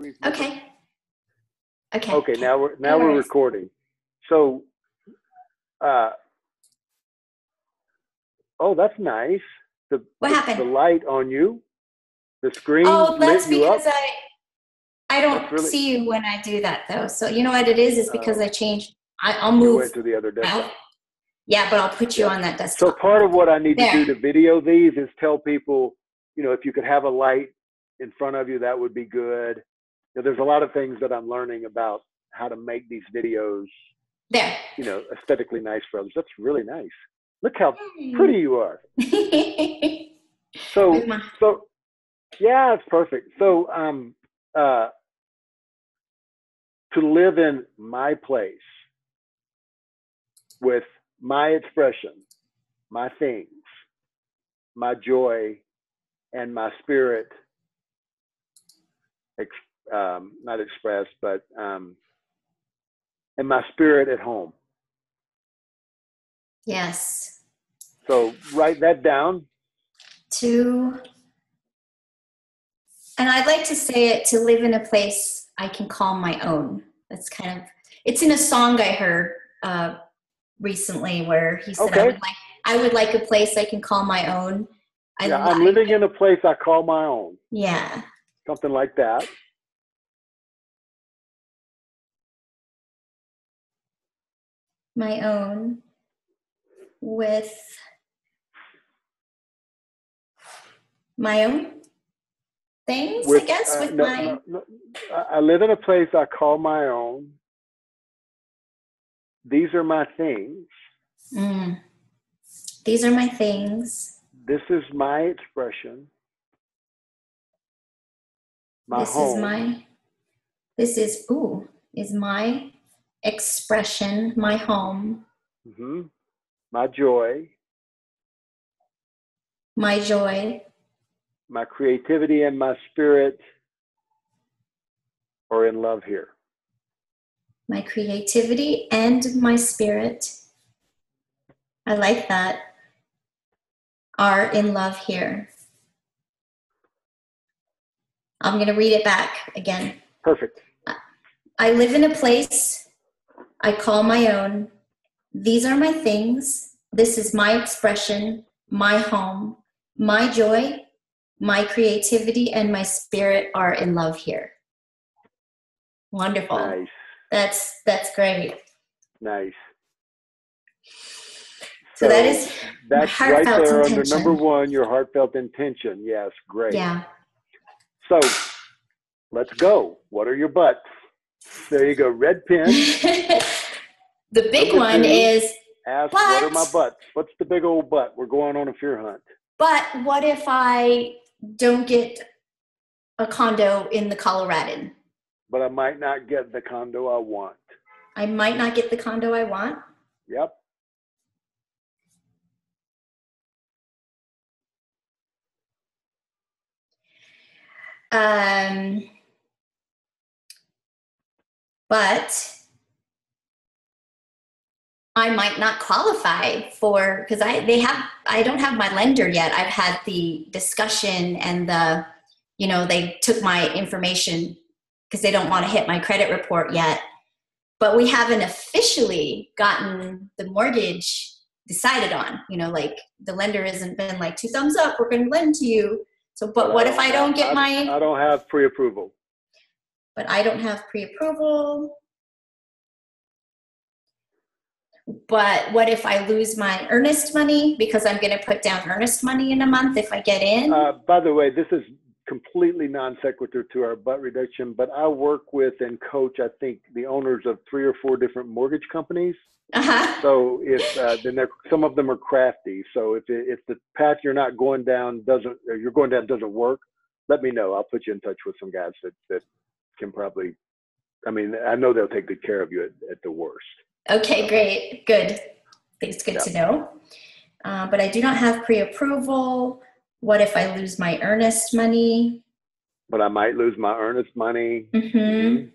Please. Okay. Okay. Okay. Now we're recording. So, oh, that's nice. What happened? The light on you, the screen. Oh, that's lit you because up. I don't see you when I do that though. So you know what it is because I changed. I'll move. You went to the other desktop. Yeah, but I'll put you on that desktop. So part of what I need to do to video these is tell people, you know, if you could have a light in front of you, that would be good. You know, there's a lot of things that I'm learning about how to make these videos, you know, aesthetically nice for others. That's really nice. Look how pretty you are. So yeah, it's perfect. So to live in my place with my expression, my things, my joy, and my spirit, not expressed, but and my spirit at home. Yes. So write that down. And I'd like to say it, to live in a place I can call my own. That's kind of, it's in a song I heard recently where he said, I would like a place I can call my own. I'm living in a place I call my own. Yeah. Something like that. My own with my own things, I guess, with my... I live in a place I call my own. These are my things. These are my things. This is my expression. My home. This is my expression, my home. Mm-hmm. My joy. My joy. My creativity and my spirit are in love here. My creativity and my spirit, I like that, are in love here. I'm going to read it back again. Perfect. I live in a place I call my own. These are my things. This is my expression, my home, my joy, my creativity, and my spirit are in love here. Wonderful. Nice. That's great. Nice. So that's right there intention. Under number one, your heartfelt intention. Yes, great. Yeah. So let's go. What are your butts? There you go. Red pen. The big number one is ask, what are my butts? What's the big old butt? We're going on a fear hunt. But what if I don't get a condo in the Coloradan? But I might not get the condo I want. I might not get the condo I want? Yep. But I might not qualify for, because I don't have my lender yet. I've had the discussion and they took my information because they don't want to hit my credit report yet. But we haven't officially gotten the mortgage decided on, like the lender hasn't been like 2 thumbs up, we're going to lend to you. So, but what if I don't get I don't have pre-approval. But I don't have pre-approval. But what if I lose my earnest money because I'm going to put down earnest money in a month if I get in? By the way, this is completely non sequitur to our butt reduction, but I work with and coach, I think, the owners of 3 or 4 different mortgage companies. So if then some of them are crafty. So if the path you're not going down doesn't work, let me know. I'll put you in touch with some guys that can probably. I mean, I know they'll take good care of you at the worst. Okay, great, good. It's good to know. But I do not have pre-approval. What if I lose my earnest money? But I might lose my earnest money. Mm-hmm.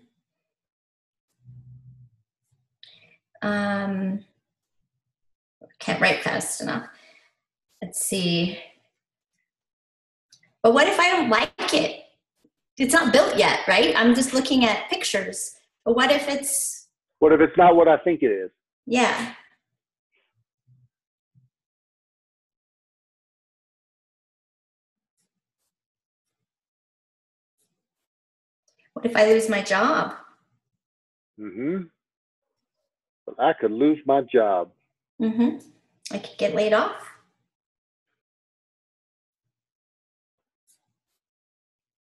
Can't write fast enough. Let's see. But what if I don't like it? it's not built yet, right? I'm just looking at pictures. But what if it's not what I think it is? Yeah. What if I lose my job? Mm-hmm. But I could lose my job. Mm-hmm. I could get laid off.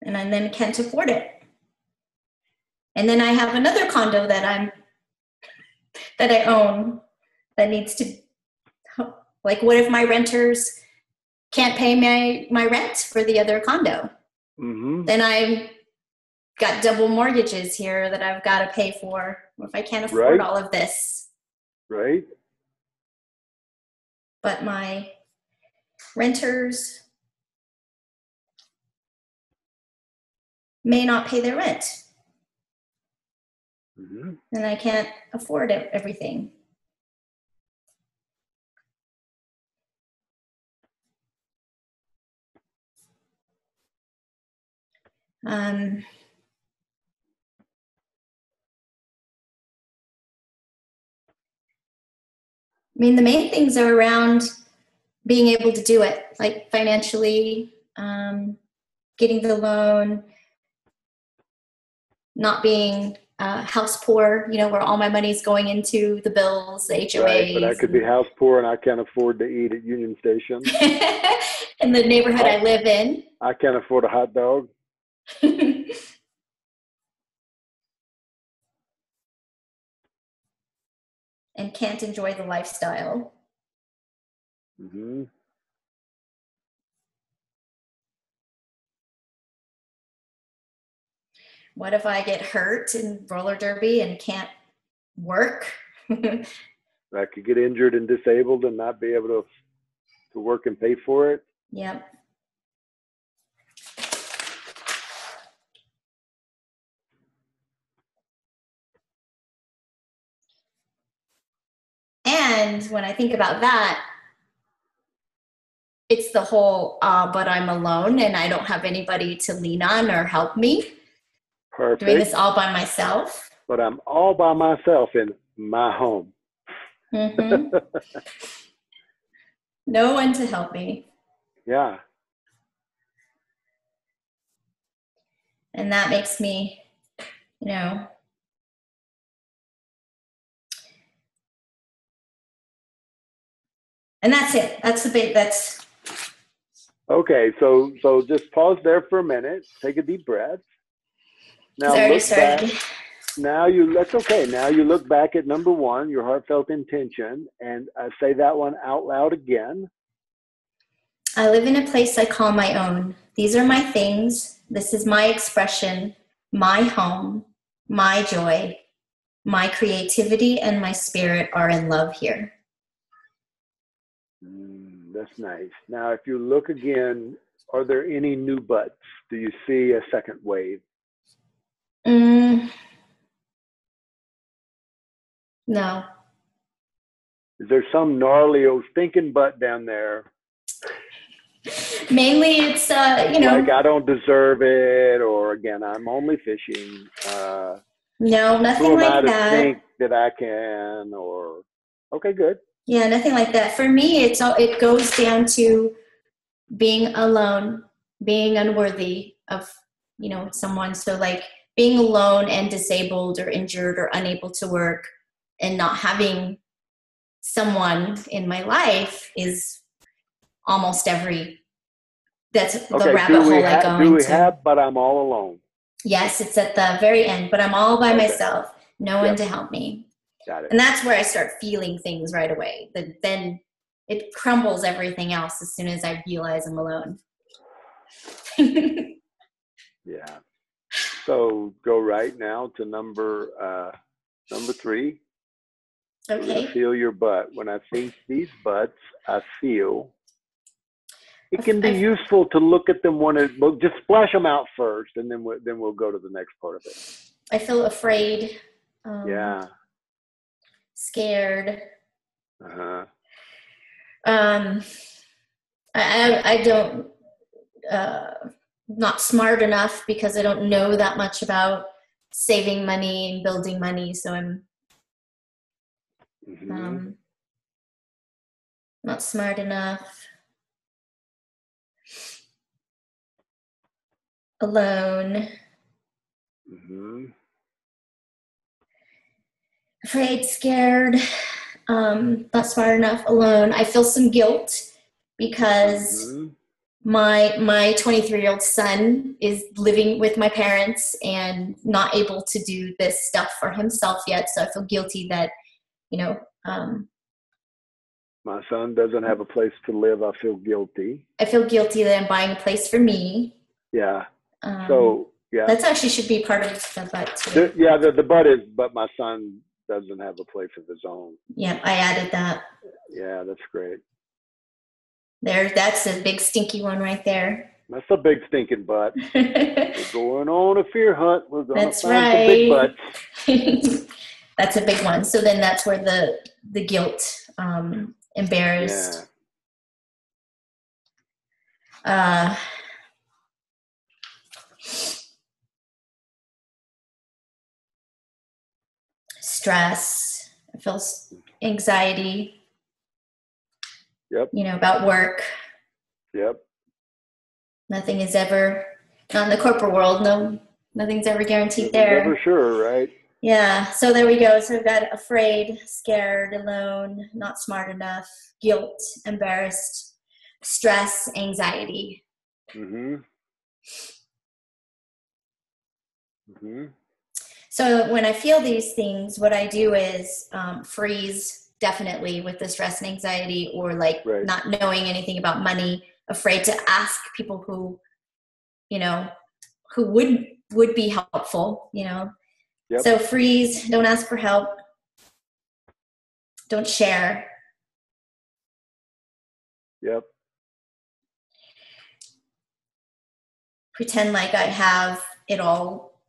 And I then can't afford it. And then I have another condo that I own that needs to, like, what if my renters can't pay my rent for the other condo? Mm-hmm. Then I've got double mortgages here that I've got to pay for. What if I can't afford all of this? Right. But my renters may not pay their rent. Mm-hmm. And I can't afford everything. I mean, the main things are around being able to do it, like financially, getting the loan, not being house poor, where all my money's going into the bills, the HOAs. Right, but I could be house poor and I can't afford to eat at Union Station. In the neighborhood I live in. I can't afford a hot dog. And can't enjoy the lifestyle. Mm-hmm. What if I get hurt in roller derby and can't work? I could get injured and disabled and not be able to work and pay for it. Yep. And when I think about that, it's the whole, but I'm alone and I don't have anybody to lean on or help me. Perfect. Doing this all by myself. But I'm all by myself in my home. Mm-hmm. No one to help me. Yeah. And that makes me, and that's it. That's okay. So just pause there for a minute. Take a deep breath. Now look back. That's okay. Now you look back at number 1, your heartfelt intention, and say that one out loud again. I live in a place I call my own. These are my things. This is my expression, my home, my joy, my creativity, and my spirit are in love here. That's nice. Now, if you look again, are there any new buts? Do you see a second wave? No. Is there some gnarly old stinking butt down there? Mainly it's, like I don't deserve it, or again, I'm only fishing. No, nothing like that. Think that I can, or, okay, good. Yeah, nothing like that. For me, it goes down to being alone, being unworthy of, someone. So like being alone and disabled or injured or unable to work and not having someone in my life is almost that's the rabbit hole I go into. Do we have, but I'm all alone? Yes, it's at the very end, but I'm all by myself. No one to help me. Got it. And that's where I start feeling things right away. Then it crumbles everything else as soon as I realize I'm alone. Yeah. So go right now to number 3. Okay. Feel your butt. When I think these butts, I feel. It can be useful to look at them just splash them out first, and then we'll go to the next part of it. I feel afraid. Yeah. Scared. Uh-huh. I don't not smart enough because I don't know that much about saving money and building money. So I'm not smart enough. Alone. Afraid, scared, not smart enough, alone. I feel some guilt because my 23-year-old son is living with my parents and not able to do this stuff for himself yet. So I feel guilty that, my son doesn't have a place to live. I feel guilty. I feel guilty that I'm buying a place for me. Yeah. That's actually should be part of the but too. The but is, but my son doesn't have a place of his own. Yeah, I added that. Yeah, that's great. That's a big stinky one right there. That's a big stinking butt. We're going on a fear hunt. We're going to find some big butts. That's a big one. So then that's where the guilt, embarrassed. Yeah. Stress. I feel anxiety. Yep. About work. Yep. Nothing is ever, not in the corporate world, nothing's ever guaranteed there. Never sure, right? Yeah, so there we go. So we've got afraid, scared, alone, not smart enough, guilt, embarrassed, stress, anxiety. So when I feel these things, what I do is freeze, definitely, with the stress and anxiety, or not knowing anything about money, afraid to ask people who would be helpful, Yep. So freeze, don't ask for help, don't share. Yep. Pretend like I have it all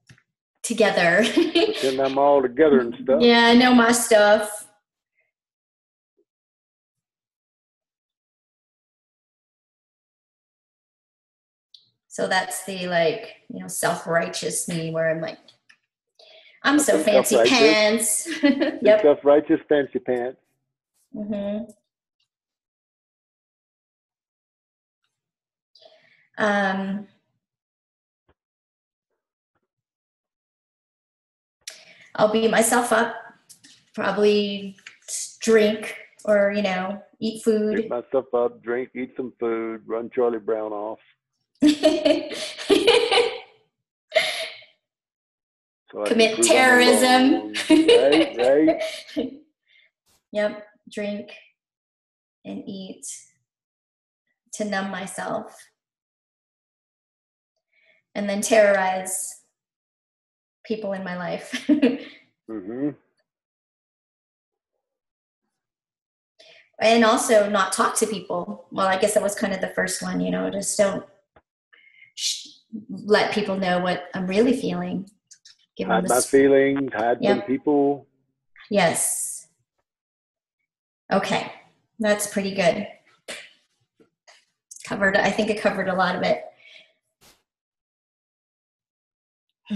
together. Pretend I'm all together and stuff. Yeah, I know my stuff. So that's the self-righteous me, where I'm like, I'm so fancy pants. Yep. Self-righteous fancy pants. I'll beat myself up, probably drink or, eat food. Beat myself up, drink, eat some food, run Charlie Brown off. So commit terrorism. Right. Yep. Drink and eat to numb myself. And then terrorize people in my life. And also not talk to people. Well, I guess that was kind of the first one, just don't let people know what I'm really feeling. Hide my feelings, hide from people. Yes. Okay. That's pretty good. I think it covered a lot of it.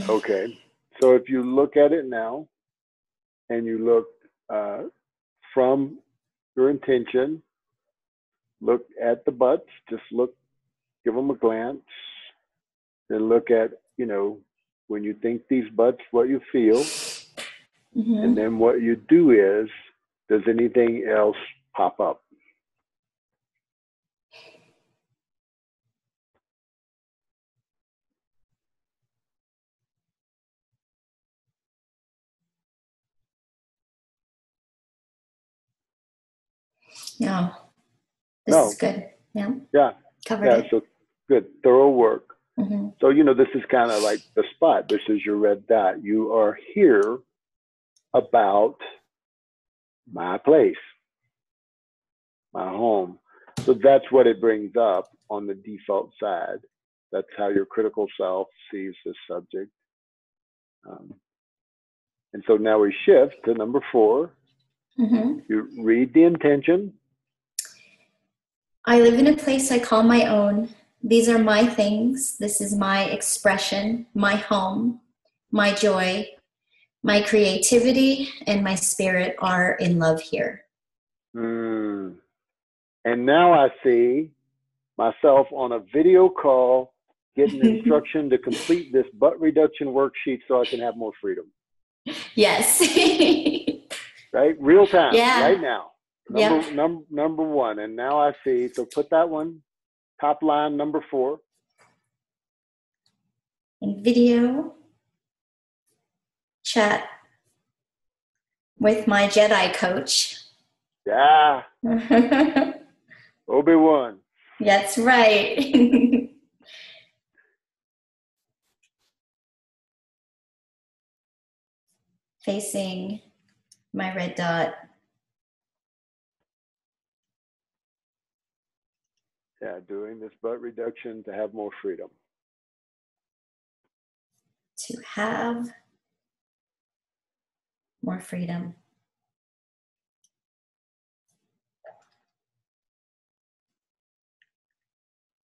Okay. So if you look at it now and you look from your intention, look at the butts, just give them a glance, then look at, when you think these butts, what you feel, and then what you do is, does anything else pop up? No. This is good. Yeah. Yeah. Covered it. So good. Thorough work. So, this is kind of like the spot. This is your red dot. You are here about my place, my home. So that's what it brings up on the default side. That's how your critical self sees this subject. And so now we shift to number 4. You read the intention. I live in a place I call my own. these are my things. This is my expression, my home, my joy, my creativity, and my spirit are in love here. And now I see myself on a video call getting instruction to complete this butt reduction worksheet so I can have more freedom. Yes. Right? Real time, yeah. right now. Number one. And now I see, so put that one, top line, number 4. In video chat with my Jedi coach. Yeah. Obi-Wan. That's right. Facing my red dot. Yeah, doing this butt reduction to have more freedom. To have more freedom.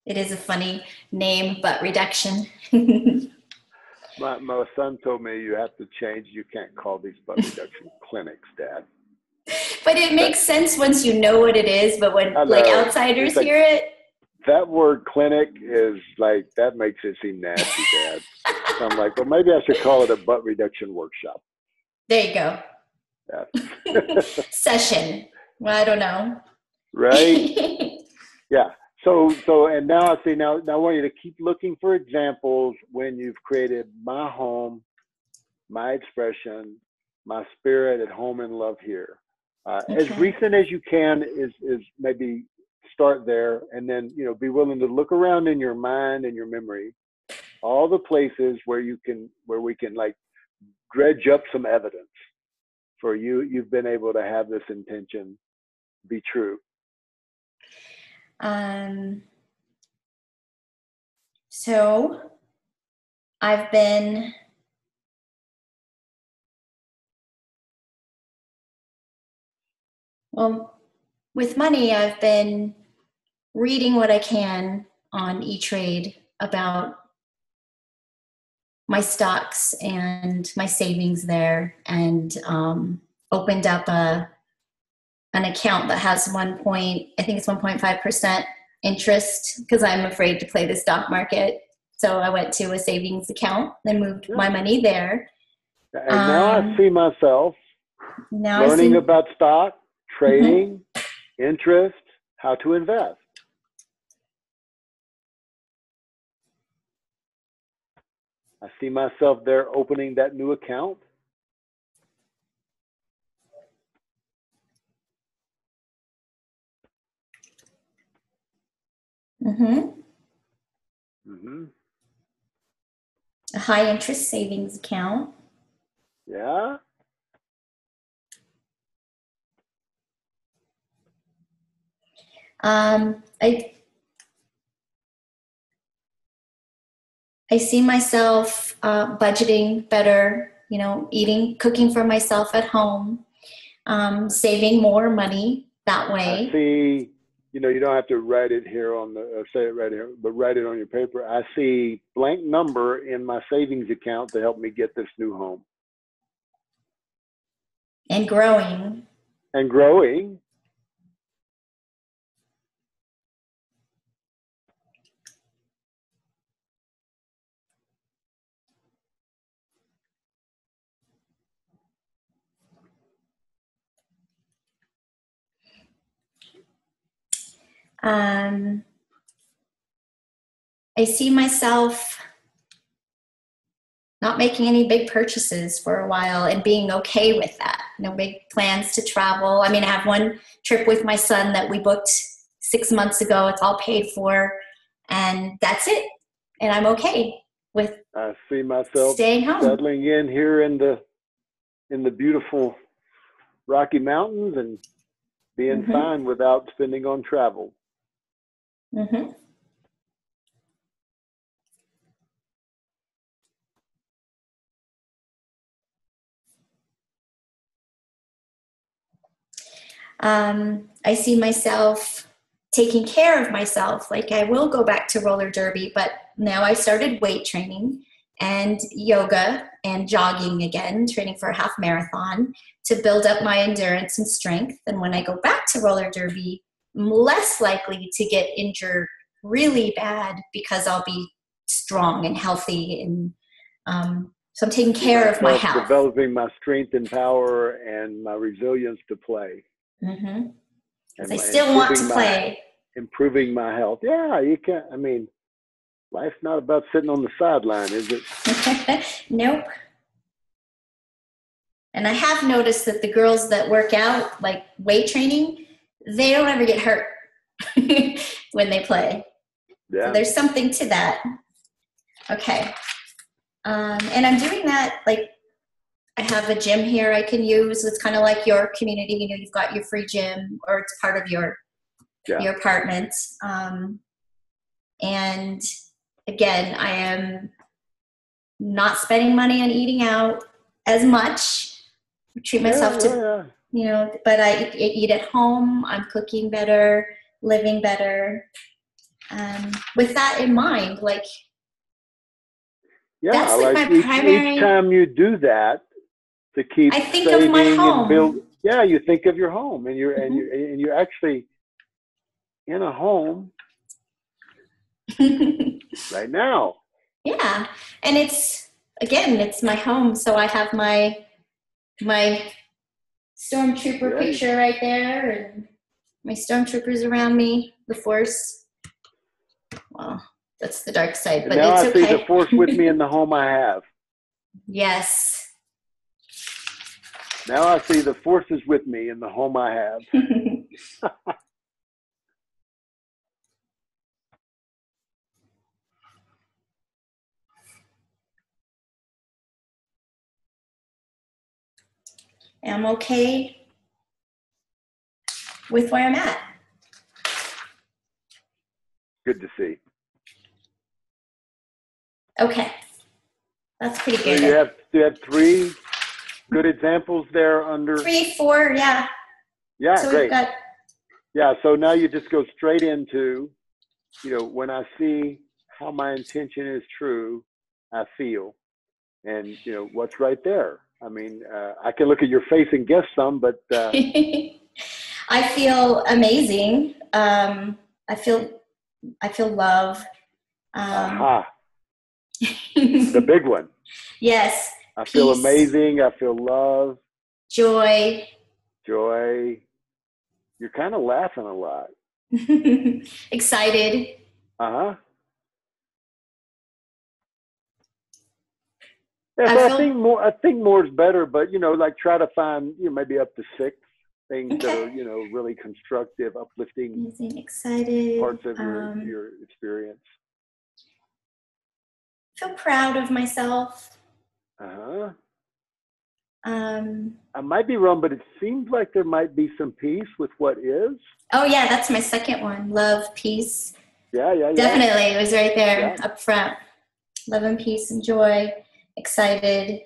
It is a funny name, butt reduction. My son told me you have to change. You can't call these butt reduction clinics, Dad. But it makes sense once you know what it is. But when like outsiders hear it, that word clinic is like, that makes it seem nasty, Dad. So I'm like, well, maybe I should call it a butt reduction workshop. There you go. Yeah. Session. Well, I don't know. Right? Yeah. So, and now I see, now I want you to keep looking for examples when you've created my home, my expression, my spirit at home and love here. Okay. As recent as you can is maybe start there, and then, you know, be willing to look around in your mind and your memory, all the places where we can like dredge up some evidence for you've been able to have this intention be true. So I've been with money, I've been reading what I can on E-Trade about my stocks and my savings there, and opened up an account that has 1.5% interest, because I'm afraid to play the stock market. So I went to a savings account and moved my money there. And now I see myself learning about stock, trading, interest, how to invest. I see myself there opening that new account. A high interest savings account. Yeah. I see myself budgeting better, you know, cooking for myself at home, saving more money that way. I see, you know, you don't have to write it here say it right here, but write it on your paper. I see blank number in my savings account to help me get this new home. And growing. And growing. I see myself not making any big purchases for a while and being okay with that. No big plans to travel. I mean, I have one trip with my son that we booked 6 months ago. It's all paid for, and that's it. And I'm okay with I see myself staying home, settling in here in the beautiful Rocky Mountains and being fine without spending on travel. I see myself taking care of myself. Like I will go back to roller derby, but now I started weight training and yoga and jogging again, training for a half marathon to build up my endurance and strength. And when I go back to roller derby, I'm less likely to get injured really bad because I'll be strong and healthy. And so I'm taking care of my health. Developing my strength and power and my resilience to play. Mm-hmm. I still want to play. Improving my health. Yeah, you can't, I mean, life's not about sitting on the sideline, is it? Nope. And I have noticed that the girls that work out, like weight training, they don't ever get hurt when they play. Yeah. So there's something to that. Okay. And I'm doing that, like, I have a gym here I can use. It's kind of like your community. You know, you've got your free gym, or it's part of your apartment. And again, I am not spending money on eating out as much. I treat myself to, you know, but I eat at home. I'm cooking better, living better. With that in mind, like, that's like my primary. Each time you do that, to keep I think of my home. You think of your home, and you're actually in a home right now. Yeah, and it's my home. So I have my stormtrooper picture right there, and my stormtroopers around me. The Force. Well, that's the dark side, but now it's okay. I see the Force with me in the home I have. Yes. Now I see the Force is with me in the home I have. I'm okay with where I'm at. Good to see. Okay. That's pretty good. So you have 3 good examples there under 3, 4, yeah. Yeah, so great. We've got... So now you just go straight into, you know, when I see how my intention is true, I feel. And, you know, what's right there? I mean, I can look at your face and guess some, but... I feel amazing. I feel love. The big one. Yes. I feel amazing. I feel love. Joy. You're kind of laughing a lot. Excited. Yeah, so I think more is better, but, you know, like try to find, you know, maybe up to 6 things that are, you know, really constructive, uplifting, amazing, excited parts of your experience. Feel proud of myself. I might be wrong, but it seems like there might be some peace with what is. Oh yeah, that's my second one. Love, peace. Yeah. Definitely, it was right there up front. Love and peace and joy. Excited.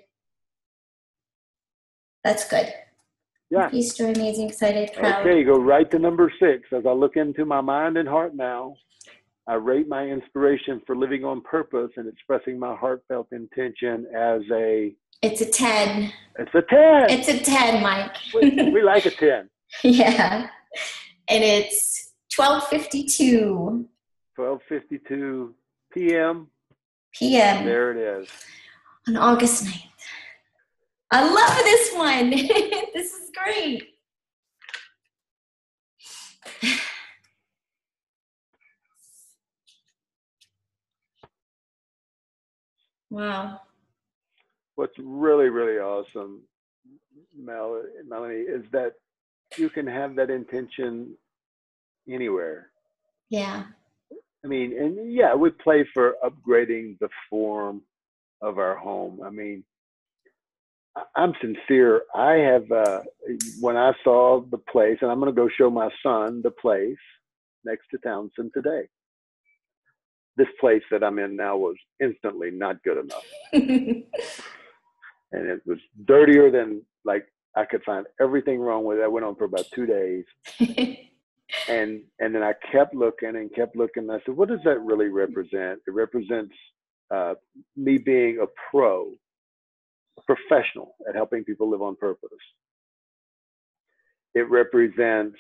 That's good. Yeah. Peace, joy, amazing, excited, proud. Okay, go right to number 6. As I look into my mind and heart now, I rate my inspiration for living on purpose and expressing my heartfelt intention as a... It's a 10. It's a 10. It's a 10, Mike. we like a 10. Yeah. And it's 12:52. 12:52 p.m. There it is. On August 9th. I love this one. This is great. Wow. What's really, really awesome, Melanie, is that you can have that intention anywhere. Yeah. I mean, and yeah, we play for upgrading the form of our home. I mean, I'm sincere. I have, when I saw the place, and I'm going to go show my son the place next to Townsend today. This place that I'm in now was instantly not good enough. And it was dirtier than, like, I could find everything wrong with it. I went on for about 2 days. then I kept looking and kept looking. I said, what does that really represent? It represents me being a professional at helping people live on purpose. It represents,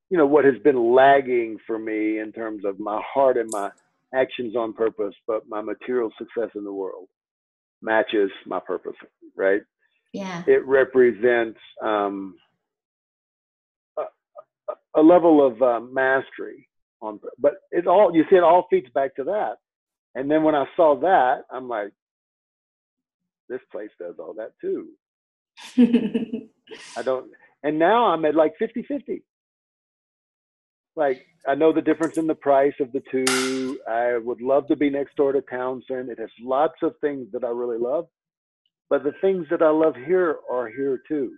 what has been lagging for me in terms of my heart and my actions on purpose, but my material success in the world matches my purpose, right? Yeah. It represents a level of mastery but it all feeds back to that. And then when I saw that, I'm like, this place does all that too. And now I'm at like 50-50. Like, I know the difference in the price of the two. I would love to be next door to Townsend. It has lots of things that I really love, but the things that I love here are here too.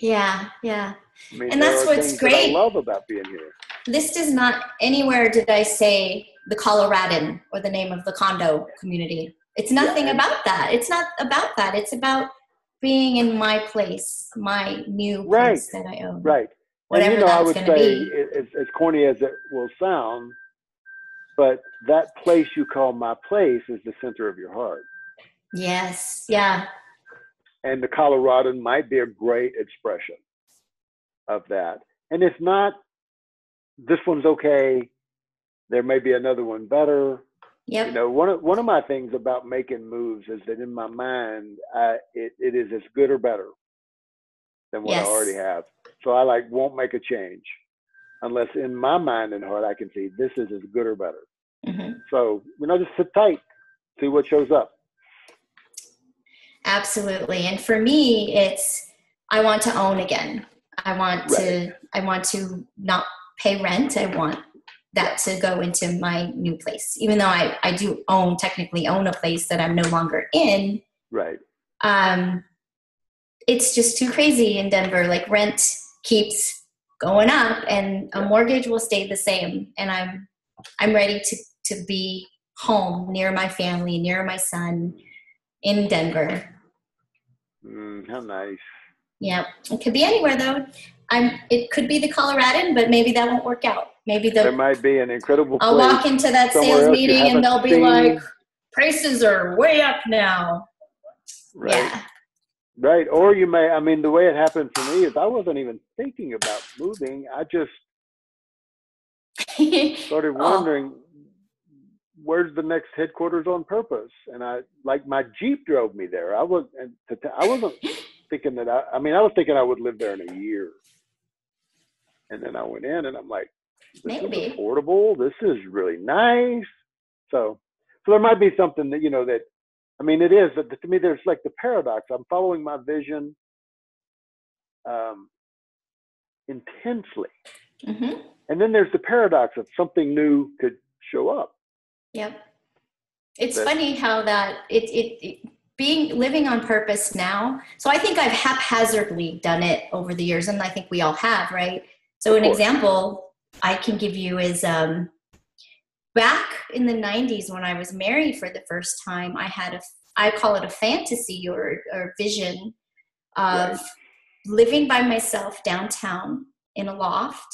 Yeah, yeah. I mean, and that's what's great. That I love about being here. This does not, anywhere did I say the Coloradan or the name of the condo community. It's nothing about that. It's not about that. It's about being in my place, my new place that I own. Right. Whatever and, that's I would going to say, be. As corny as it will sound, but that place you call my place is the center of your heart. Yes. Yeah. And the Coloradan might be a great expression of that. And if not, this one's okay. There may be another one better. Yep. One of my things about making moves is that in my mind, it is as good or better than what I already have. So I won't make a change unless in my mind and heart I can see this is as good or better. Mm-hmm. So just sit tight, see what shows up. Absolutely. And for me, it's, I want to own again. I want to not pay rent. I want that to go into my new place, even though I do technically own a place that I'm no longer in. Right. It's just too crazy in Denver. Like, rent keeps going up and a mortgage will stay the same. And I'm ready to be home near my family, near my son in Denver. How nice. Yeah. It could be anywhere though. It could be the Coloradan, but maybe that won't work out. Maybe there might be an incredible place. I'll walk into that sales meeting and they'll be like, prices are way up now. Right. Yeah. Right. Or you may, the way it happened for me is I wasn't even thinking about moving. I just started wondering, where's the next headquarters on purpose? And my Jeep drove me there. I wasn't thinking that I was thinking I would live there in a year. And then I went in and I'm like, this is affordable. This is really nice. So there might be something that, it is, but to me, there's like the paradox. I'm following my vision intensely. Mm-hmm. And then there's the paradox of something new could show up. Yep. It's funny how that living on purpose now. So I think I've haphazardly done it over the years, and I think we all have, right? So an example I can give you is back in the 90s when I was married for the first time, I call it a fantasy or vision of living by myself downtown in a loft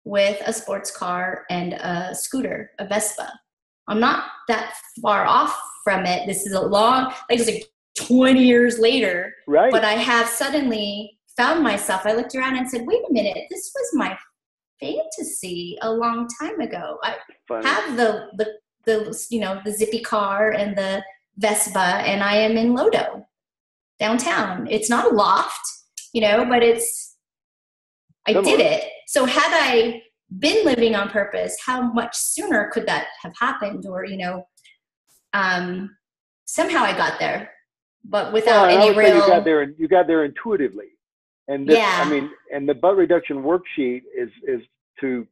with a sports car and a scooter, a Vespa. I'm not that far off from it. This is it's like 20 years later, right? But I have suddenly found myself. I looked around and said, wait a minute, this was my fantasy a long time ago. I have the zippy car and the Vespa, and I am in Lodo downtown. It's not a loft, but I did it. So had I been living on purpose, how much sooner could that have happened? Or, somehow I got there, but without any real. You got there intuitively. And this, and the butt reduction worksheet is to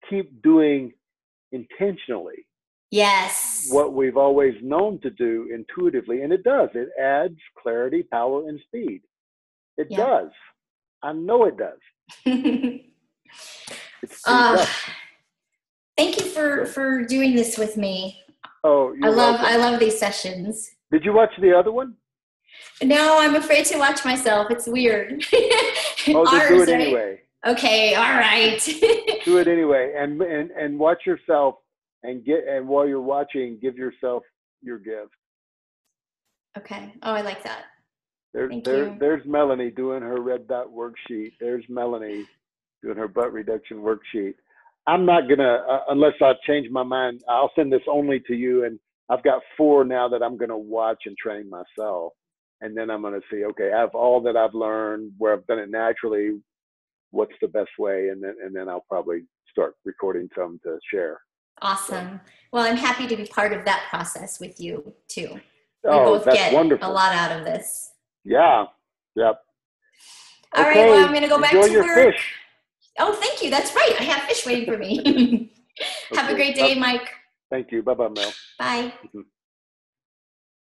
keep doing intentionally. Yes. What we've always known to do intuitively. And it does. It adds clarity, power, and speed. It does. I know it does. Thank you for doing this with me. Oh, I love these sessions. Did you watch the other one? No, I'm afraid to watch myself. It's weird. Oh, just do it anyway. Okay, all right. Do it anyway, and watch yourself, and while you're watching, give yourself your gift. Okay. Oh, I like that. There's Melanie doing her red dot worksheet. There's Melanie doing her butt reduction worksheet. I'm not gonna, unless I change my mind, I'll send this only to you. And I've got 4 now that I'm gonna watch and train myself. And then I'm gonna see, okay, I have all that I've learned where I've done it naturally. What's the best way? And then I'll probably start recording some to share. Awesome. Well, I'm happy to be part of that process with you too. We both that's get wonderful. A lot out of this. Yeah. Yep. All okay. right. Well, I'm going to go back to your work. Fish. Oh, thank you. That's right. I have fish waiting for me. Have a great day, Mike. Thank you. Bye-bye, Mel. Bye.